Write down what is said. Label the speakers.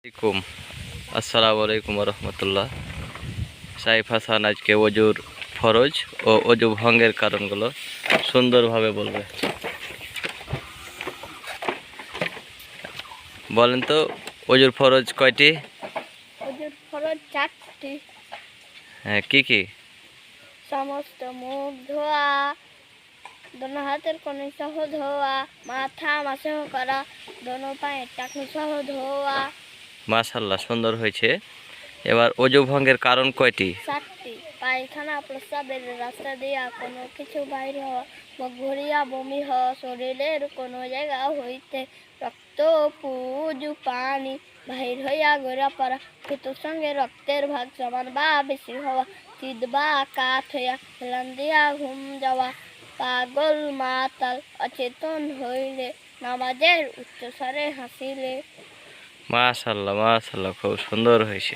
Speaker 1: আলাইকুম আসসালামু আলাইকুম রহমতুল্লাহ। সাইফ হাসান আজকে অজুর ফরজ ও অজু ভঙ্গের কারণগুলো সুন্দরভাবে বলবে। বলেন তো, অজুর ফরজ কয়টি?
Speaker 2: অজুর ফরজ 4টি।
Speaker 1: হ্যাঁ, কি কি?
Speaker 2: সমস্ত মুখ ধোয়া, দোনো হাতের কনুই সহ ধোয়া, মাথা মাসহ করা, দোনো পায়ের টাকনু সহ ধোয়া।
Speaker 1: মাশাআল্লাহ, সুন্দর হয়েছে। এবার অজু ভঙ্গের কারণ কয়টি?
Speaker 2: 4টি। পায়খানা প্রস্রাবের রাস্তা দিয়া কোনো কিছু বাইর হওয়া, মুখ ভরিয়া বমি হওয়া, শরীরের কোনো জায়গা হইতে রক্ত পুজু পানি বাহির হইয়া গড়া পড়া, থুতুর সঙ্গে রক্তের ভাগ সমান বা বেশি হওয়া, চিত বা কাত হইয়া হেলান দিয়া ঘুম যাওয়া, পাগল মাতাল অচেতন হইলে, নামাজের উচ্চস্বরে হাসিলে।
Speaker 1: মাশাআল্লাহ মাশাআল্লাহ, খুব সুন্দর হয়েছে।